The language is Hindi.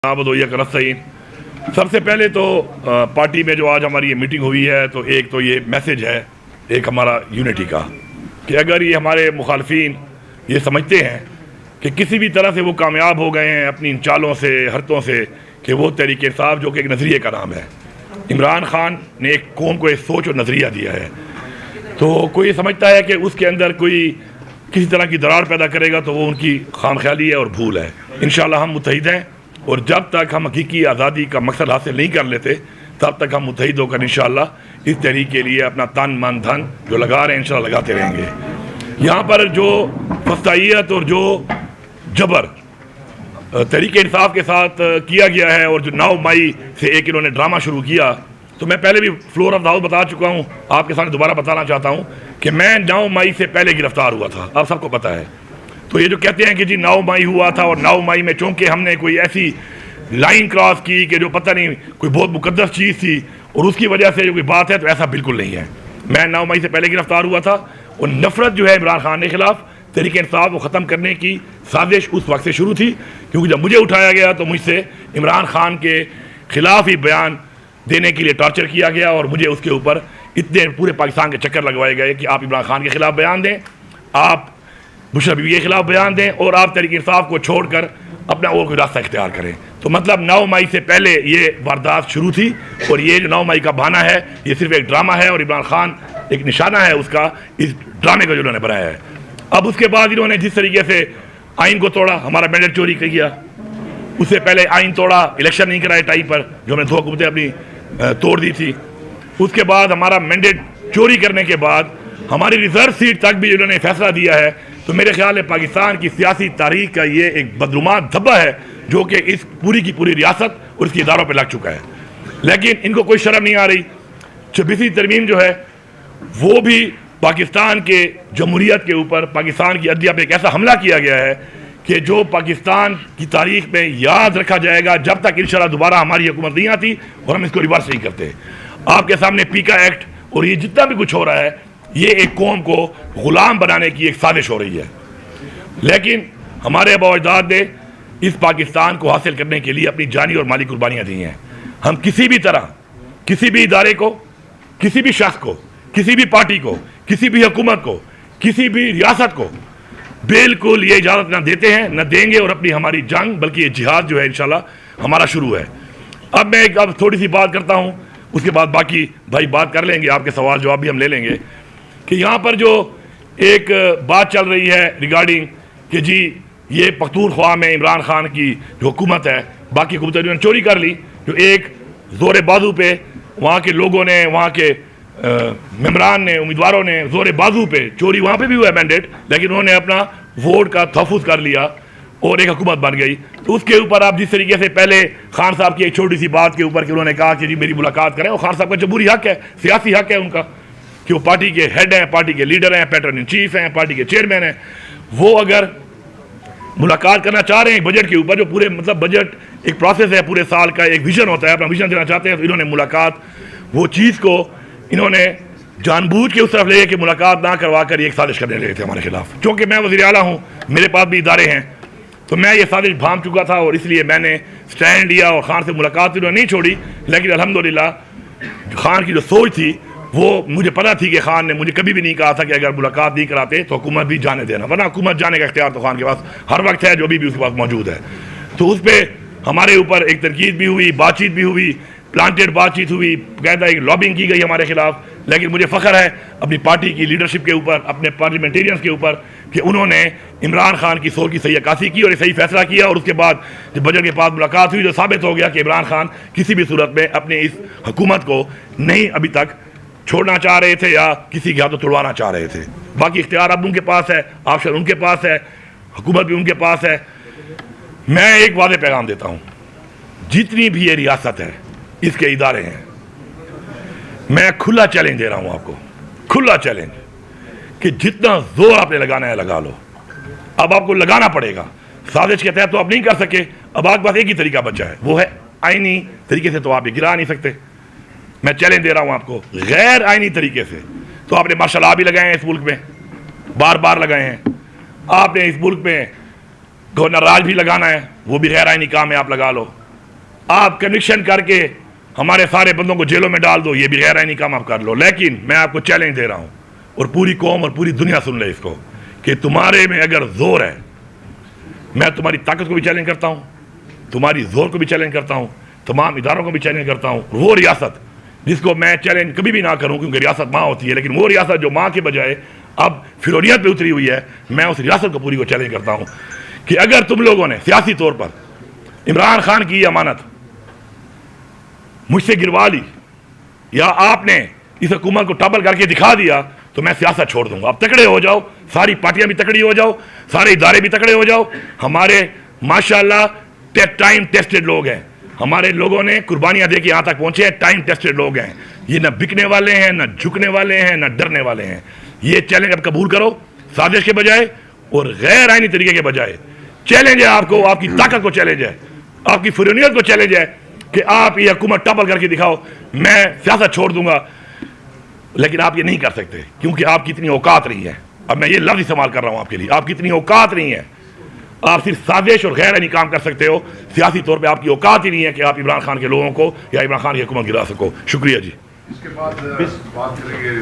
सबसे पहले तो पार्टी में जो आज हमारी ये मीटिंग हुई है तो एक तो ये मैसेज है एक हमारा यूनिटी का कि अगर ये हमारे मुखालफिन ये समझते हैं कि किसी भी तरह से वो कामयाब हो गए हैं अपनी इन चालों से हरतों से कि वो तहरीक इंसाफ जो कि एक नज़रिए का नाम है, इमरान खान ने एक कौम को एक सोच और नज़रिया दिया है, तो कोई ये समझता है कि उसके अंदर कोई किसी तरह की दरार पैदा करेगा तो वो उनकी खामख्याली है और भूल है। इंशाअल्लाह हम मुत्तहिद हैं और जब तक हम हकीकी आज़ादी का मकसद हासिल नहीं कर लेते तब तक हम मुत्तहिद होकर इंशाअल्लाह इस तहरीक के लिए अपना तन मन धन जो लगा रहे हैं इंशाअल्लाह लगाते रहेंगे। यहाँ पर जो फस्तायत और जो जबर तहरीक इंसाफ के साथ किया गया है और जो 9 मई से एक इन्होंने ड्रामा शुरू किया, तो मैं पहले भी फ्लोर ऑफ द हाउस बता चुका हूँ, आपके सामने दोबारा बताना चाहता हूँ कि मैं 9 मई से पहले गिरफ्तार हुआ था, आप सबको पता है। तो ये जो कहते हैं कि जी 9 मई हुआ था और 9 मई में चूँकि हमने कोई ऐसी लाइन क्रॉस की कि जो पता नहीं कोई बहुत मुकद्दस चीज़ थी और उसकी वजह से जो कोई बात है, तो ऐसा बिल्कुल नहीं है। मैं 9 मई से पहले गिरफ्तार हुआ था और नफरत जो है इमरान खान के खिलाफ तहरीक इंसाफ को ख़त्म करने की साजिश उस वक्त से शुरू थी, क्योंकि जब मुझे उठाया गया तो मुझसे इमरान खान के ख़िलाफ़ ही बयान देने के लिए टॉर्चर किया गया और मुझे उसके ऊपर इतने पूरे पाकिस्तान के चक्कर लगवाए गए कि आप इमरान खान के ख़िलाफ़ बयान दें, आप बुशरा बीवी के ख़िलाफ़ बयान दें और आप तहरीक इंसाफ को छोड़कर अपना और कोई रास्ता इख्तियार करें। तो मतलब 9 मई से पहले ये वारदात शुरू थी और ये जो 9 मई का बहाना है ये सिर्फ एक ड्रामा है और इमरान खान एक निशाना है उसका, इस ड्रामे का जो उन्होंने बनाया है। अब उसके बाद इन्होंने जिस तरीके से आइन को तोड़ा, हमारा मैंडेट चोरी किया, उससे पहले आइन तोड़ा, इलेक्शन नहीं कराए टाइम पर, जो हमने 2 हुकूमतें अपनी तोड़ दी थी। उसके बाद हमारा मैंडेट चोरी करने के बाद हमारी रिजर्व सीट तक भी इन्होंने फैसला दिया है। तो मेरे ख्याल है पाकिस्तान की सियासी तारीख का ये एक बदरुमान धब्बा है जो कि इस पूरी की पूरी रियासत और इसके इदारों पर लग चुका है। लेकिन इनको कोई शर्म नहीं आ रही। 26वीं तरमीम जो है वो भी पाकिस्तान के जमहूरियत के ऊपर, पाकिस्तान की अदलिया पे एक ऐसा हमला किया गया है कि जो पाकिस्तान की तारीख में याद रखा जाएगा जब तक इंशाअल्लाह दोबारा हमारी हुकूमत नहीं आती और हम इसको रिवर्स नहीं करते। आपके सामने पीका एक्ट और ये जितना भी कुछ हो रहा है ये एक कौम को गुलाम बनाने की एक साजिश हो रही है। लेकिन हमारे आबा अजदाद ने इस पाकिस्तान को हासिल करने के लिए अपनी जानी और माली कुर्बानियाँ दी हैं। हम किसी भी तरह किसी भी इदारे को, किसी भी शख्स को, किसी भी पार्टी को, किसी भी हुकूमत को, किसी भी रियासत को बिल्कुल ये इजाज़त ना देते हैं न देंगे और अपनी हमारी जंग बल्कि ये जिहाद जो है इंशाल्लाह हमारा शुरू है। अब मैं अब थोड़ी सी बात करता हूँ, उसके बाद बाकी भाई बात कर लेंगे, आपके सवाल जवाब भी हम ले लेंगे। कि यहाँ पर जो एक बात चल रही है रिगार्डिंग कि जी ये पख्तूनख्वा में इमरान खान की जो हुकूमत है, बाकी हुकूमतें उन्होंने चोरी कर ली, जो एक ज़ोर बाजू पे वहाँ के लोगों ने, वहाँ के मेम्बरान ने, उम्मीदवारों ने ज़ोर बाजू पे चोरी, वहाँ पे भी हुआ है मैंडेट, लेकिन उन्होंने अपना वोट का तहफ़्फ़ुज़ कर लिया और एक हुकूमत बन गई। तो उसके ऊपर आप जिस तरीके से पहले खान साहब की एक छोटी सी बात के ऊपर कि उन्होंने कहा कि जी मेरी मुलाकात करें, और खान साहब का जमहूरी हक है, सियासी हक है उनका कि वो पार्टी के हेड हैं, पार्टी के लीडर हैं, पैटर्न इन चीफ हैं, पार्टी के चेयरमैन हैं, वो अगर मुलाकात करना चाह रहे हैं बजट के ऊपर, जो पूरे मतलब बजट एक प्रोसेस है, पूरे साल का एक विजन होता है, अपना विजन देना चाहते हैं, तो इन्होंने मुलाकात वो चीज़ को इन्होंने जानबूझ के उस तरफ ले कि मुलाकात ना करवा कर एक साजिश करने लगे थे हमारे खिलाफ। चूँकि मैं वज़ीर आला हूँ, मेरे पास भी इदारे हैं, तो मैं ये साजिश भांप चुका था और इसलिए मैंने स्टैंड लिया और खान से मुलाकात इन्होंने नहीं छोड़ी। लेकिन अल्हम्दुलिल्लाह खान की जो सोच थी वो मुझे पता थी कि खान ने मुझे कभी भी नहीं कहा था कि अगर मुलाकात नहीं कराते तो हुकूमत भी जाने देना, वरना हुकूमत जाने का इख्तियार तो खान के पास हर वक्त है, जो भी उसके पास मौजूद है। तो उस पर हमारे ऊपर एक तनकीद भी हुई, बातचीत भी हुई, प्लांटेड बातचीत हुई, कहता है लॉबिंग की गई हमारे खिलाफ। लेकिन मुझे फ़ख्र है अपनी पार्टी की लीडरशिप के ऊपर, अपने पार्लियामेंटेरियंस के ऊपर कि उन्होंने इमरान खान की सोच की सही अक्कासी की और सही फैसला किया। और उसके बाद जब बजट के पास मुलाकात हुई तो साबित हो गया कि इमरान खान किसी भी सूरत में अपने इस हुकूमत को नहीं अभी तक छोड़ना चाह रहे थे या किसी के हाथों तोड़वाना चाह रहे थे। बाकी इख्तियार अब उनके पास है, ऑप्शन उनके पास है, हुकूमत भी उनके पास है। मैं एक वादे पैगाम देता हूँ, जितनी भी ये रियासत है, इसके इदारे हैं, मैं खुला चैलेंज दे रहा हूँ आपको, खुला चैलेंज कि जितना जोर आपने लगाना है लगा लो। अब आपको लगाना पड़ेगा, साजिश के तहत तो आप नहीं कर सके, अब आपके पास एक ही तरीका बचा है, वो है आईनी तरीके से तो आप ये गिरा नहीं सकते। मैं चैलेंज दे रहा हूँ आपको, गैर आईनी तरीके से तो आपने मार्शल लॉ भी लगाए हैं इस मुल्क में, बार बार लगाए हैं। आपने इस मुल्क में गवर्नर राज भी लगाना है, वो भी गैर आईनी काम है, आप लगा लो। आप कन्विक्शन करके हमारे सारे बंदों को जेलों में डाल दो, ये भी गैर आईनी काम आप कर लो। लेकिन मैं आपको चैलेंज दे रहा हूं, और पूरी कौम और पूरी दुनिया सुन ले इसको, कि तुम्हारे में अगर जोर है, मैं तुम्हारी ताकत को भी चैलेंज करता हूं, तुम्हारी जोर को भी चैलेंज करता हूं, तमाम इदारों को भी चैलेंज करता हूं। वो रियासत जिसको मैं चैलेंज कभी भी ना करूं, क्योंकि रियासत माँ होती है, लेकिन वो रियासत जो माँ के बजाय अब फिरौनियत पे उतरी हुई है, मैं उस रियासत को पूरी को चैलेंज करता हूं कि अगर तुम लोगों ने सियासी तौर पर इमरान खान की अमानत मुझसे गिरवा ली, या आपने इस हुकूमत को टबल करके दिखा दिया, तो मैं सियासत छोड़ दूंगा। अब तकड़े हो जाओ, सारी पार्टियां भी तकड़ी हो जाओ, सारे इदारे भी तकड़े हो जाओ। हमारे माशाल्लाह टाइम टेस्टेड लोग हैं, हमारे लोगों ने कुर्बानियां दे के यहां तक पहुंचे हैं, टाइम टेस्टेड लोग हैं। ये न बिकने वाले हैं, न झुकने वाले हैं, न डरने वाले हैं। ये चैलेंज अब कबूल करो, साजिश के बजाय और गैर आईनी तरीके के बजाय। चैलेंज है आपको, आपकी ताकत को चैलेंज है, आपकी फुरनियत को चैलेंज है कि आप ये हुकूमत टबल करके दिखाओ, मैं सियासत छोड़ दूंगा। लेकिन आप ये नहीं कर सकते, क्योंकि आपकी इतनी औकात नहीं है। अब मैं ये लफ्ज इस्तेमाल कर रहा हूं आपके लिए, आपकी इतनी औकात नहीं है। आप सिर्फ साजिश और गैर आईनी काम कर सकते हो, सियासी तौर पे आपकी औकात ही नहीं है कि आप इमरान खान के लोगों को या इमरान खान की हुकूमत गिरा सको। शुक्रिया जी। इसके बाद बात करेंगे